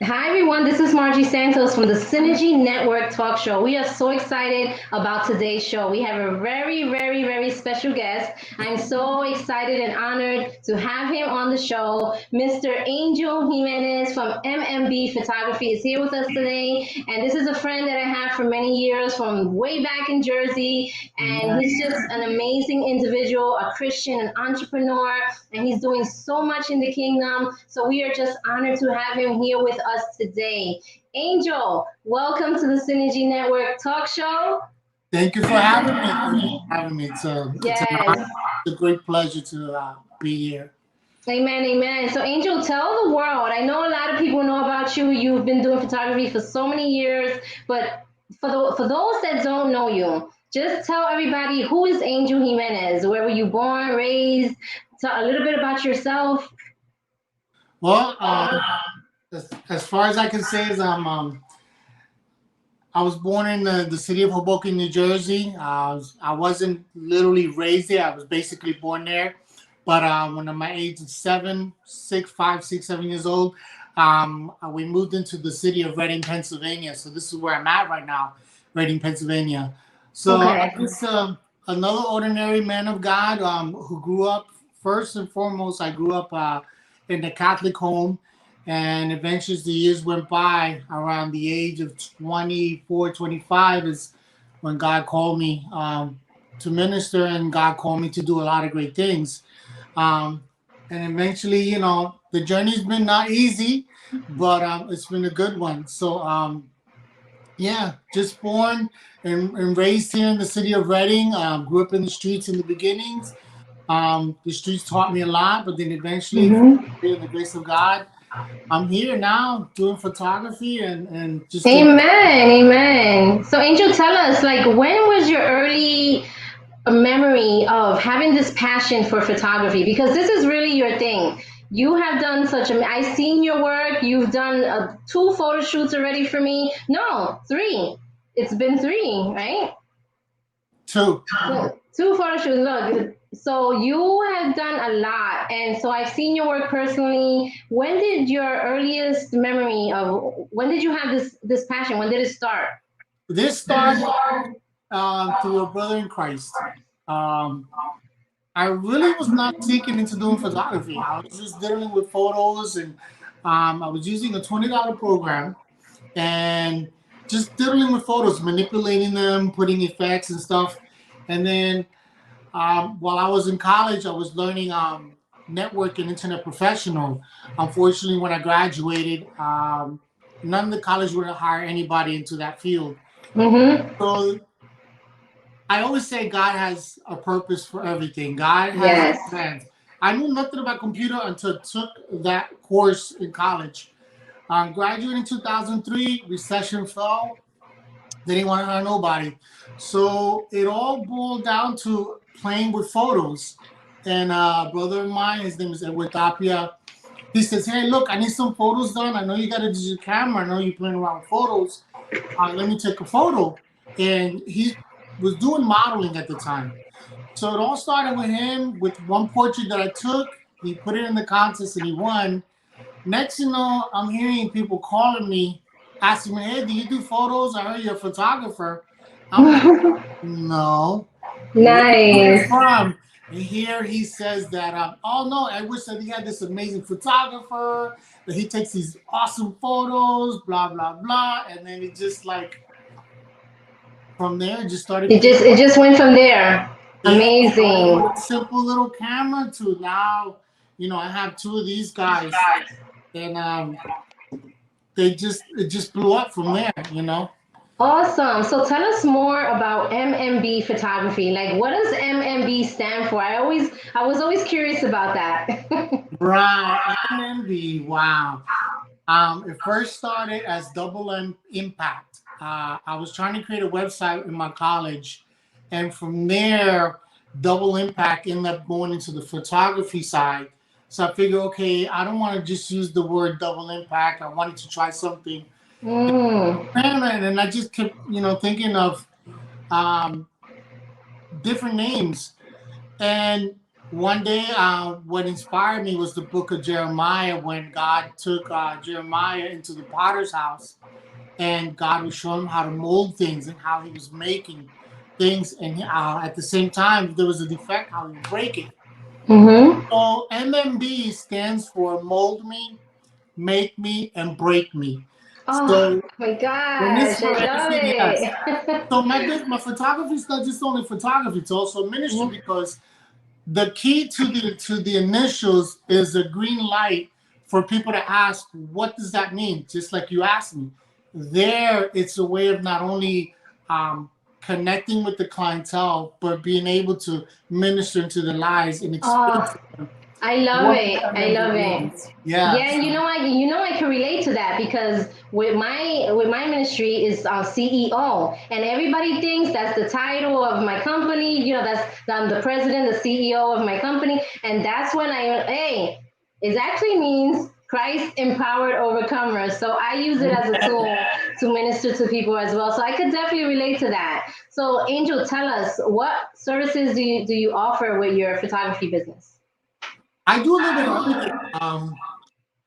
Hi everyone, this is Margie Santos from the Synergy Network Talk Show. We are so excited about today's show. We have a very special guest. I'm so excited and honored to have him on the show. Mr. Angel Jimenez from M.M.B Photography is here with us today. And this is a friend that I have for many years from way back in Jersey. And Yeah. he's just an amazing individual, a Christian, an entrepreneur, and he's doing so much in the kingdom. So we are just honored to have him here with us today. Angel, welcome to the Synergy Network Talk Show. Thank you for having me. Thank you for having me. It's an honor. Yes. It's a great pleasure to be here. Amen, amen. So, Angel, tell the world. I know a lot of people know about you. You've been doing photography for so many years, but for those that don't know you, just tell everybody who is Angel Jimenez. Where were you born, raised? Tell a little bit about yourself. Well, as far as I can say is I was born in the city of Hoboken, New Jersey. I wasn't literally raised there. I was basically born there. But when I'm my age of 7, 6, 5, 6, 7 years old, we moved into the city of Reading, Pennsylvania. So this is where I'm at right now, Reading, Pennsylvania. So I'm Okay. just another ordinary man of God who grew up, first and foremost, I grew up in the Catholic home. And eventually, as the years went by, around the age of 24, 25 is when God called me to minister, and God called me to do a lot of great things. Um, and eventually, the journey's been not easy, but it's been a good one. So, yeah, just born and raised here in the city of Reading. Grew up in the streets in the beginnings. The streets taught me a lot, but then eventually, Mhm. in the grace of God, I'm here now doing photography and just doing. Amen, amen. So, Angel, tell us, like, when was your early memory of having this passion for photography? Because this is really your thing. You have done such a. I've seen your work. You've done two photo shoots already for me. No, three. It's been three, right? Two. Two photo shoots. Look, so you have done a lot, and so I've seen your work personally. When did your earliest memory of when did you have this passion? When did it start? This started through a brother in Christ. Um, I really was not seeking into doing photography. I was just dealing with photos, and I was using a $20 program and just diddling with photos, manipulating them, putting effects and stuff. And then while I was in college, I was learning network and internet professional. Unfortunately, when I graduated, none of the college would hire anybody into that field. Mm-hmm. So I always say God has a purpose for everything. God has Yes. plans. I knew nothing about computer until I took that course in college. Graduated in 2003, recession fell. They didn't want to hire nobody. So it all boiled down to playing with photos. And a brother of mine, his name is Edward Tapia, he says, hey, look, I need some photos done. I know you got a digital camera. I know you're playing around with photos. Let me take a photo. And he was doing modeling at the time. So it all started with him with one portrait that I took. He put it in the contest and he won. Next, I'm hearing people calling me, asking me, "Hey, do you do photos? I heard you're a photographer." I'm like, "No." Where are you Nice. from? And here he says that, "Oh no, I wish that he had this amazing photographer that he takes these awesome photos, blah blah blah." And then it just like from there, it just started picking. It just went from there. Yeah, it started Amazing. with a simple little camera to now, I have two of these guys, and it just blew up from there. Awesome. So tell us more about MMB photography. Like, what does MMB stand for? I was always curious about that. Right, MMB. Wow. It first started as Double M Impact. I was trying to create a website in my college, and from there, Double Impact ended up going into the photography side. So I figured, okay, I don't want to just use the word Double Impact. I wanted to try something. Mm. And I just kept, thinking of um, different names. And one day, what inspired me was the book of Jeremiah, when God took Jeremiah into the potter's house, and God was showing him how to mold things and how he was making things. And at the same time, if there was a defect, how he would break it. Mm-hmm. So MMB stands for mold me, make me, and break me. Oh So my when this gosh, I love everything, yes. it. So my photography is not just only photography; it's also ministry, Mhm. because the key to the initials is a green light for people to ask, what does that mean? Just like you asked me. There, it's a way of not only um, connecting with the clientele, but being able to minister into their lives and explain Oh, to them I love what it. that I member love it. means. Yeah. Yeah, and I can relate to that because with my ministry is CEO, and everybody thinks that's the title of my company. You know, that's I'm the president, the CEO of my company, and that's when it actually means Christ empowered overcomers. So I use it as a tool to minister to people as well. So I could definitely relate to that. So Angel, tell us what services do you offer with your photography business? I do a little bit of everything.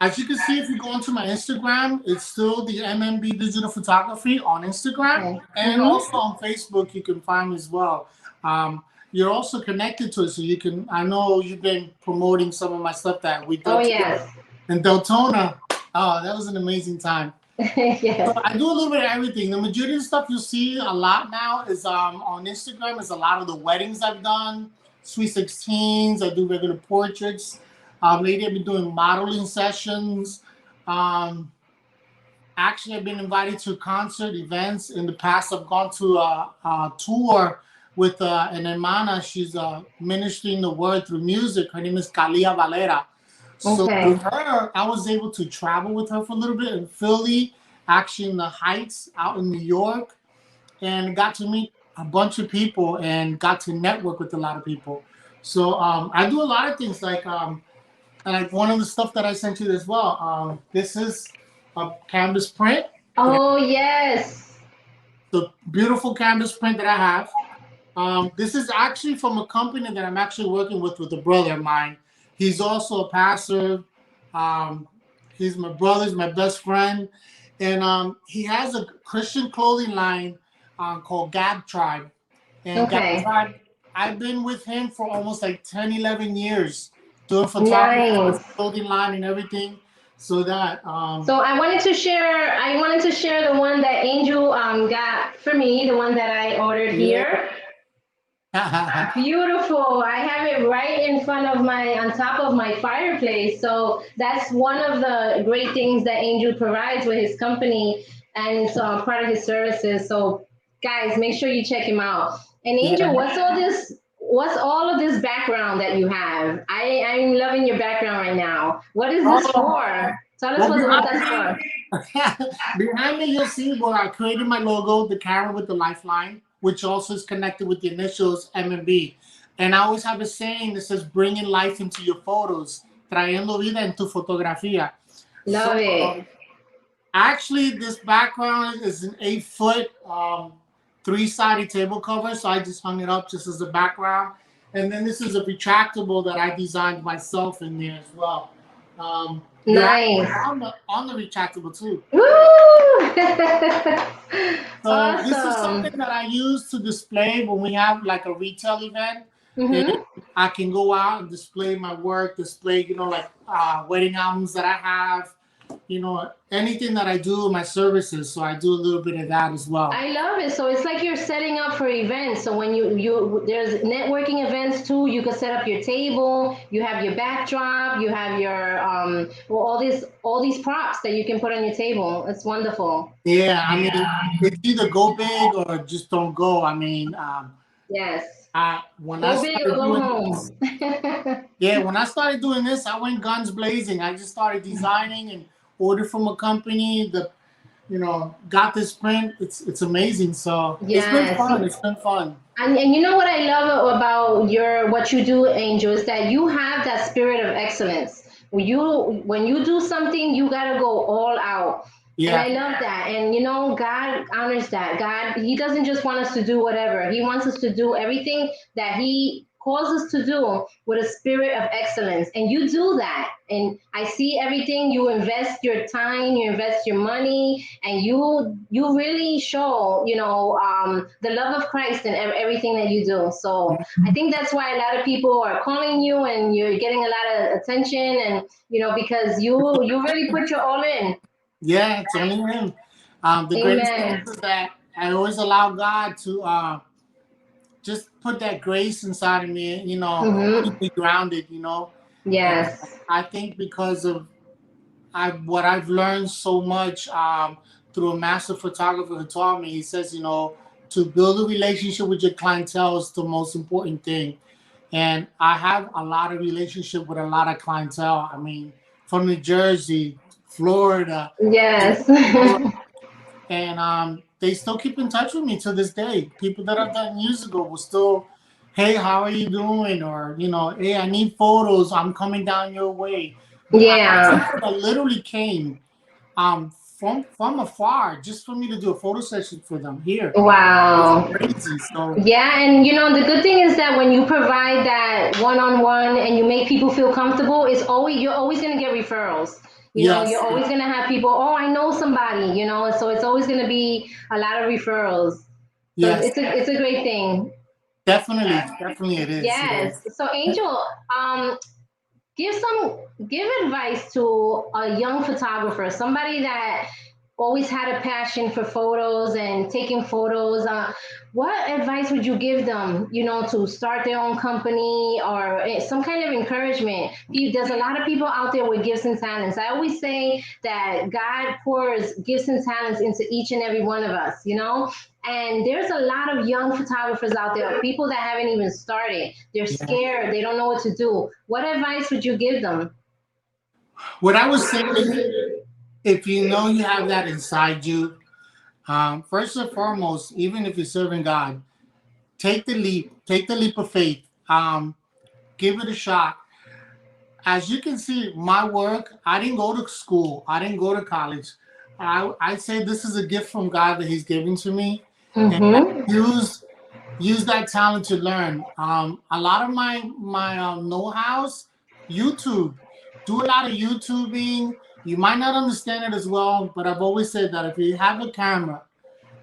As you can see, if you go onto my Instagram, it's still the MMB Digital Photography on Instagram, Okay. and Mm-hmm. also on Facebook. You can find me as well. You're also connected to it, so you can. I know you've been promoting some of my stuff that we Oh did together yes. in Deltona. Oh, that was an amazing time. So Yes. I do a little bit of everything. The majority of the stuff you see a lot now is on Instagram. Is a lot of the weddings I've done, sweet 16s. I do regular portraits. Lately, I've been doing modeling sessions. Um, Actually, I've been invited to concert events. In the past, I've gone to a tour with an hermana. She's ministering the word through music. Her name is Kalia Valera. So Okay. with her, I was able to travel with her for a little bit in Philly, actually in the Heights out in New York, and got to meet a bunch of people and got to network with a lot of people. So I do a lot of things and like one of the stuff that I sent you as well. This is a canvas print. And Oh yes. the beautiful canvas print that I have. This is actually from a company that I'm actually working with a brother of mine. He's also a pastor. Um, he's my brother, he's my best friend. And he has a Christian clothing line called Gab Tribe. And Gab Okay. Tribe, I've been with him for almost like 10, 11 years doing photography, Nice. clothing line and everything. So that, So I wanted to share the one that Angel got for me, the one that I ordered here. yeah. Beautiful. I have it right in front of on top of my fireplace. So that's one of the great things that Angel provides with his company, and it's part of his services. So guys, make sure you check him out. And Angel, Yeah. what's all this? What's all of this background that you have? I'm loving your background right now. What is this Oh, for? Tell us well, what behind that's me, for. behind me, you'll see where I created my logo, the camera with the lifeline, which also is connected with the initials M&B. And I always have a saying that says, bringing life into your photos, trayendo vida en tu fotografía. So Love it. actually, this background is an 8 foot, three-sided table cover. So I just hung it up just as a background. And then this is a retractable that I designed myself in there as well. The Nice. light on the retractable too. Woo! So this is Awesome. something that I use to display when we have like a retail event, and Mm-hmm. I can go out and display my work, display like wedding albums that I have, anything that I do, my services. So I do a little bit of that as well. I love it. So it's like you're setting up for events. So when you there's networking events too, you can set up your table, you have your backdrop, you have your well, all these props that you can put on your table. It's wonderful. Yeah, I mean, it's either go big or just don't go. I mean, Yes. when I Go big or started go doing this, home. yeah, when I started doing this, I went guns blazing. I just started designing and ordered from a company that, got this print. It's amazing. So it's been Yes. fun. It's been fun. And you know what I love about your what you do, Angel, is that you have that spirit of excellence. When you do something, you gotta go all out. And I Yeah. love that. And God honors that. God, He doesn't just want us to do whatever. He wants us to do everything that He calls us to do with a spirit of excellence. And you do that. And I see everything. You invest your time, you invest your money, and you really show, the love of Christ in everything that you do. So I think that's why a lot of people are calling you, and you're getting a lot of attention, and because you really put your all in. Yeah, it's only him. The greatest thing Amen. is that I always allow God to just put that grace inside of me, keep Mm-hmm. me grounded, And Yes. I think because of what I've learned so much through a master photographer who taught me, he says, to build a relationship with your clientele is the most important thing. And I have a lot of relationship with a lot of clientele. I mean, from New Jersey, Florida, Yes. and they still keep in touch with me to this day. People that I've done years ago will still, hey, how are you doing? Or hey, I need photos. I'm coming down your way. I have Yeah. people that literally came from afar just for me to do a photo session for them here. It's Wow. crazy. So Yeah, and the good thing is that when you provide that one-on-one and you make people feel comfortable, you're always gonna get referrals. You're yes, always gonna have people, oh, I know somebody, so it's always gonna be a lot of referrals. So yes, it's a great thing. definitely it is. It Yes. is. So Angel, give some give advice to a young photographer, somebody that always had a passion for photos and taking photos. What advice would you give them, to start their own company, or some kind of encouragement? There's a lot of people out there with gifts and talents. I always say that God pours gifts and talents into each and every one of us, and there's a lot of young photographers out there, people that haven't even started. They're Yeah. scared. They don't know what to do. What advice would you give them? What I would say is, if you know you have that inside you, first and foremost, even if you're serving God, take the leap. Take the leap of faith. Give it a shot. As you can see, my work, I didn't go to school. I didn't go to college. I say this is a gift from God that He's given to me, and Mm-hmm. use that talent to learn. A lot of my know-hows, YouTube. Do a lot of YouTubing. You might not understand it as well, but I've always said that if you have a camera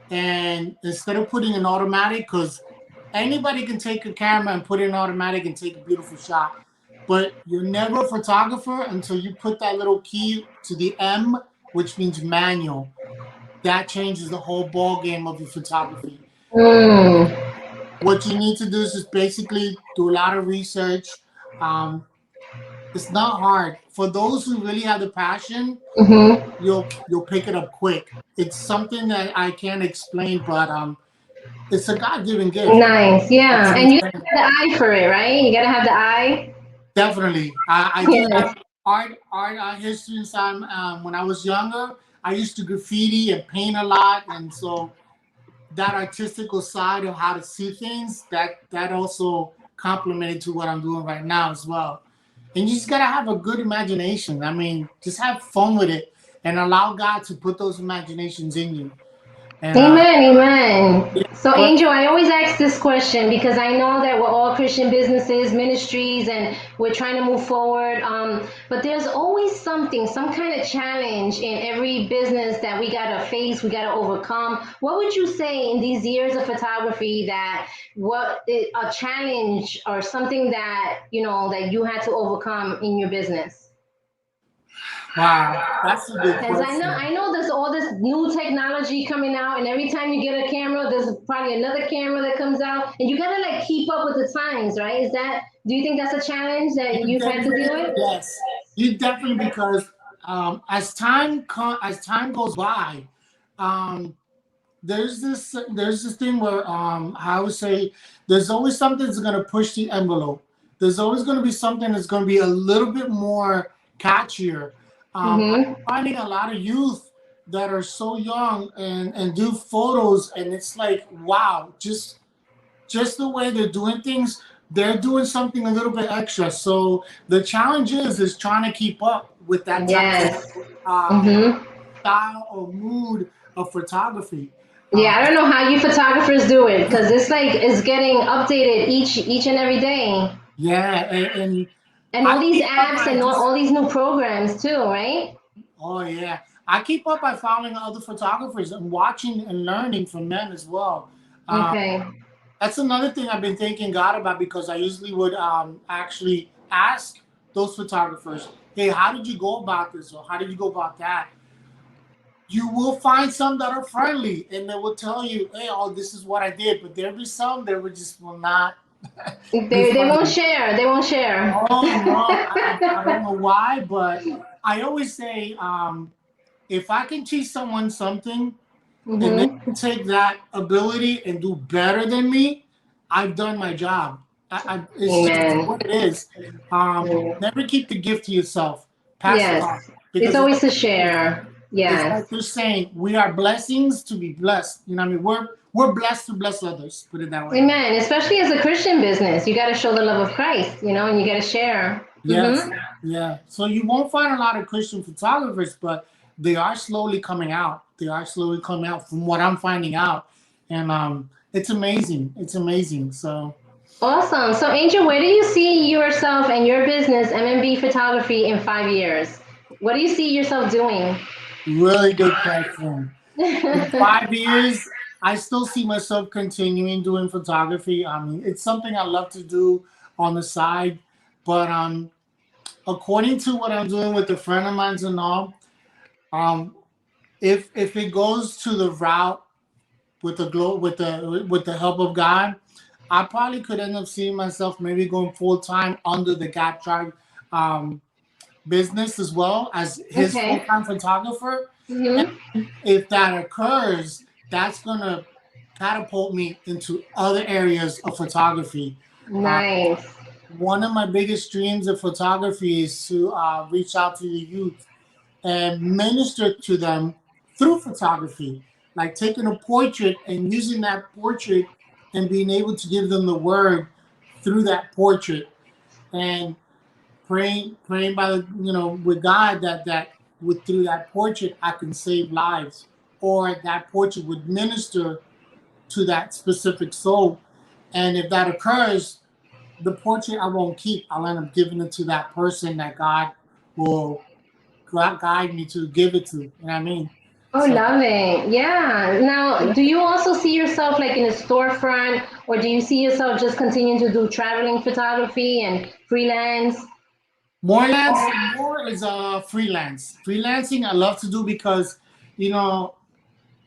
and instead of putting an automatic, because anybody can take a camera and put it in automatic and take a beautiful shot, but you're never a photographer until you put that little key to the M, which means manual. That changes the whole ball game of your photography. Mm. What you need to do is just basically do a lot of research. Um, it's not hard for those who really have the passion. Mm-hmm. You'll pick it up quick. It's something that I can't explain, but it's a God-given gift. Nice. It's Yeah. And you gotta insane. have the eye for it, right? You gotta have the eye. Definitely, I do Yes. have art history inside. When I was younger, I used to graffiti and paint a lot, and so that artistical side of how to see things that also complemented to what I'm doing right now as well. And you just gotta have a good imagination. I mean, just have fun with it and allow God to put those imaginations in you. And Amen, amen. yeah, So, but Angel, I always ask this question because I know that we're all Christian businesses, ministries, and we're trying to move forward. But there's always something, some kind of challenge in every business that we got to face, we got to overcome. What would you say in these years of photography that a challenge or something that, that you had to overcome in your business? wow, that's a good Because I know question. I know there's all this new technology coming out, and every time you get a camera, there's probably another camera that comes out, and you gotta like keep up with the times, right? Do you think that's a challenge that You you've had to definitely, deal with? yes, you definitely, because as time goes by, um, there's this thing where I would say there's always something that's going to push the envelope. There's always going to be something that's going to be a little bit more catchier. I'm Mm-hmm. finding a lot of youth that are so young and do photos, and it's like wow, just the way they're doing things, they're doing something a little bit extra. So the challenge is trying to keep up with that type of Yes. um, Mm-hmm. style or mood of photography. Yeah, I don't know how you photographers do it because it's like it's getting updated each and every day. Yeah, and And all I these keep up apps by and just all these new programs too, right? oh yeah, I keep up by following other photographers and watching and learning from them as well. Um, Okay. that's another thing I've been thanking God about because I usually would actually ask those photographers, "Hey, how did you go about this?" or "How did you go about that?" You will find some that are friendly and they will tell you, "Hey, oh, this is what I did," but there'll be some that will just will not be They won't friendly. share. They won't share. Oh no, I don't know why, but I always say, if I can teach someone something and they Mm-hmm. can take that ability and do better than me, I've done my job. It's just Amen. what it is. Never keep the gift to yourself. Pass it on Yes. It's because always to share. it's Yes. like they're saying we are blessings to be blessed. You know what I mean? We're blessed to bless others. Put it that way. Amen. Especially as a Christian business, you got to show the love of Christ, and you got to share. Yes, Mm-hmm. yeah. So you won't find a lot of Christian photographers, but they are slowly coming out. They are slowly coming out from what I'm finding out, and it's amazing. It's amazing. So Awesome. So, Angel, where do you see yourself and your business, M.M.B Photography, in 5 years? What do you see yourself doing? really good question. In 5 years, I still see myself continuing doing photography. I mean, it's something I love to do on the side, but according to what I'm doing with a friend of mine and all, um, if it goes to the route with the help of God, I probably could end up seeing myself maybe going full time under the Gap Tribe um, business as well as his full Okay. time photographer. Mm-hmm. And if that occurs, that's gonna catapult me into other areas of photography. Uh, Nice. one of my biggest dreams of photography is to reach out to the youth and minister to them through photography, like taking a portrait and using that portrait and being able to give them the word through that portrait and praying by the with God that with through that portrait I can save lives or that portrait would minister to that specific soul. And if that occurs, the portrait I won't keep. I'll end up giving it to that person that God will guide me to give it to. You know what I mean? Oh, So love it. Yeah. Now, yeah. do you also see yourself like in a storefront, or do you see yourself just continuing to do traveling photography and freelance? More is freelance. Freelancing I love to do because you know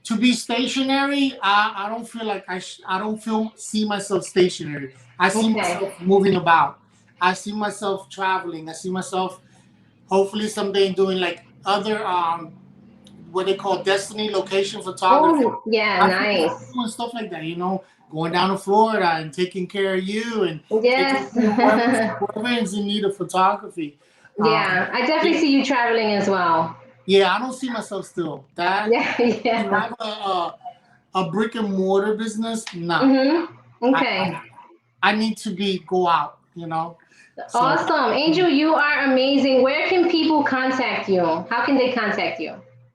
to be stationary, I don't feel like I don't feel see myself stationary. I see Okay. myself moving about. I see myself traveling. I see myself hopefully someday doing like other what they call destiny location photography. Oh, yeah, I see myself nice. doing stuff like that, going down to Florida and taking care of you and taking Yes. care of whoever is in need of photography. Um, Yeah, I definitely yeah, see you traveling as well. yeah, I don't see myself still. That Yeah, to yeah. have a brick and mortar business, nah. Mm-hmm. I, Okay. I need to be go out, So Awesome. Angel, you are amazing. Where can people contact you? How can they contact you?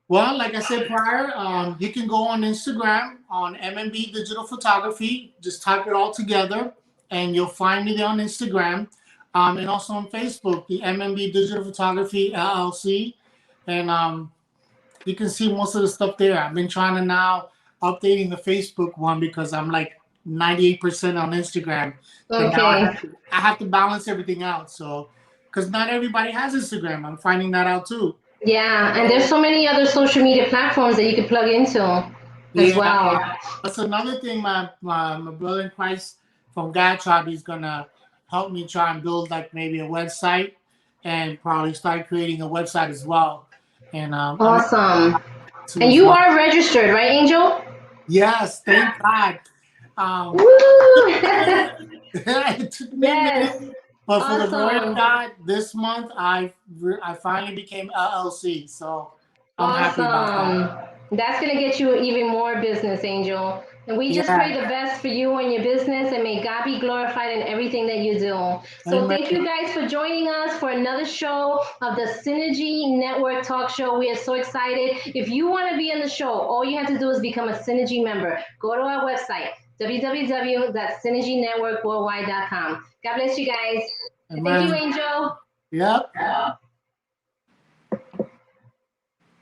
well, like I said prior, you can go on Instagram on M.M.B Digital Photography. Just type it all together, and you'll find me there on Instagram, and also on Facebook, the M.M.B Digital Photography LLC, and you can see most of the stuff there. I've been trying to now updating the Facebook one because I'm like 98% on Instagram, but now Okay. I have to balance everything out. So, because not everybody has Instagram, I'm finding that out too. Yeah, and there's So, so many other social media platforms that you could plug into as yeah, well. that's another thing. My brother in Christ from God Tribe, he's gonna help me try and build like maybe a website and probably start creating a website as well. And I'm Awesome. to And as you well. are registered, right, Angel? Yes, thank God. Um, Woo! it took me a Yes. minute, but for the glory of Awesome. God, this month I finally became LLC. So I'm happy about that. Awesome. That's gonna get you even more business, Angel. And we just pray the best for you and your business, and may God be glorified in everything that you do. So thank you guys for joining us for another show of the Synergy Network Talk Show. We are so excited. If you want to be on the show, all you have to do is become a Synergy member. Go to our website, www.synergynetworkworldwide.com. God bless you guys. Thank you, Angel. Yep.